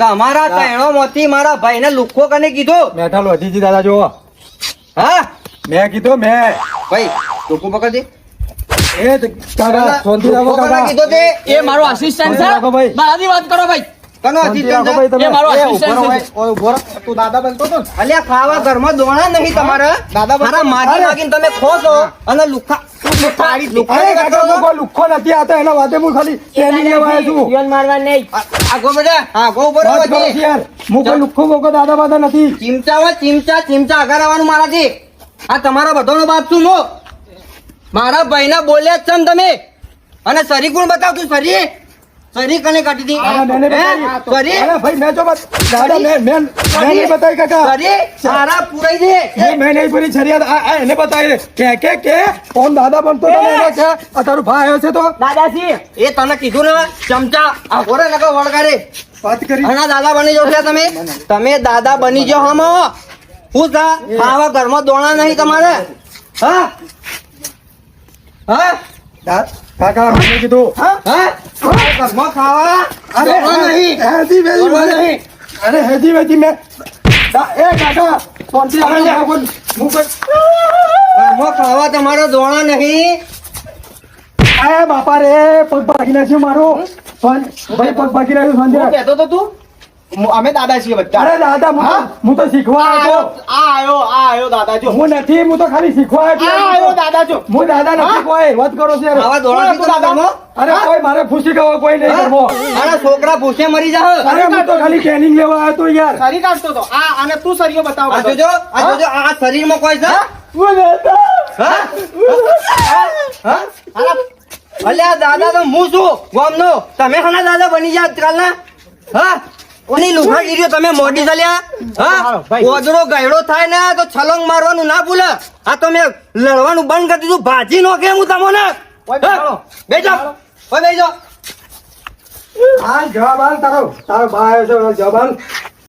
તમારા તૈણો માંથી મારા ભાઈને લુખ્ખો કને કીધું? મેઠા લોધીજી દાદા જો હા મેં કીધું મેં ભાઈ લુખ્ખું પકડજે. એ કાકા શાંતિ રાખો લુખ્ખો કને કાકા કીધું તે? એ મારો આસિસ્ટન્ટ શાંતિ રાખો છે ભાઈ. મારાથી વાત કરો ભાઈ કનો શાંતિ assistant રાખો છે? ભાઈ તમે. એ મારો એ assistant ઉભો રહો, છે. ઓય ઉભો રહો. તું દાદા બનતો તો ને? અલ્યા ખાવા ઘરમાં દોણા નહીં તમારે. દાદા બનતો મારા માગી અરે. માગીને તમે ખો છો અને લુખ્ખા અરે કાકા હું કોઈ લુખ્ખો નથી આતો એના વાતે હું ખાલી ટ્રેનિંગ લેવા આવ્યો છું જીવન મારવા નહીં આગો બેટા આગો ઉપર વાત કરો છો યાર હું કોઈ લુખ્ખો બોકો દાદા બાદા નથી ચીમચા હોય ચીમચા આગળ આવવાનું મારાથી. આ તમારા બધાનો બાપ છું હું. મારા ભાઈના બોલ્યા જ છો ને તમે. અને સરી કોણ બતાવતું? સરી કને કાઢી હતી? અરે મેને બતાવી. હે? સરી? અરે ભાઈ મેં જો દાદા મેં નહીં બતાવી કાકા સરી? સારા પુરાઈ દે. મેં નહીં પૂરી છરિયા આ એને બતાવી કે કોણ દાદા બનતો તો ને એને કે આ તારું ભાઈ આવ્યો છે તો દાદાજી એ તને કીધું ને ચમચા આગો રે નકર વળગાડે. વાત કરી અને દાદા બની જશો તમે દાદા બની જાઓ હમ. હું થા આવા ઘરમાં દોણા નહીં તમારે. હા હા કાકા મેં કીધું હા ઘરમાં ખાવા અરે દોણા નહીં. હેદી વેદી દોણા મને નહીં. અરે હેદી વેદી મેં એ કાકા શાંતિ રાખો હું કોઈ ઘરમાં ખાવા તમારે દોણા નહીં. એ બાપા રે પગ ભાગી નાખ્યું મારું ભાઈ પગ ભાગી નાખ્યું શાંતિ રાખ. કહેતો તો તું અમે દાદા છીએ બધા. અરે દાદા હું તો શીખવા આવ્યો આયો દાદા જો. હું નથી હું તો ખાલી શીખવા આવ્યો દાદા જો. હું દાદા નથી કોઈ વાત કરો છો યાર. ખાવા દોણા થી દાદા. અરે કોઈ મારે ખુશી ખાવા કોઈ નહીં કરવો અરે છોકરા ભૂસે મરી જાવ. અરે હું તો ખાલી ટ્રેનિંગ લેવા આવ્યો તો યાર સરી કાઢતો તો અને તું સરીઓ બતાવ આ જોજો આ શરીરમાં કોઈ છે? હા? અલ્યા દાદા તો હું છું ગામનો. તમે હણા દાદા બની જા આજકાલના? હા ઓની લુખાગીરીઓ તમે મોટી ચાલ્યા. હા ઓજરો ગયડો થાય ને તો છલંગ મારવાનું ના ભૂલે. આ તો મેં લડવાનું બંધ કરી દીધું. ભાજી નો કે હું તમને બેજો બેજો. હા જવાબ આલ તારો ભાઈ આવ્યો છે જવાબ આલ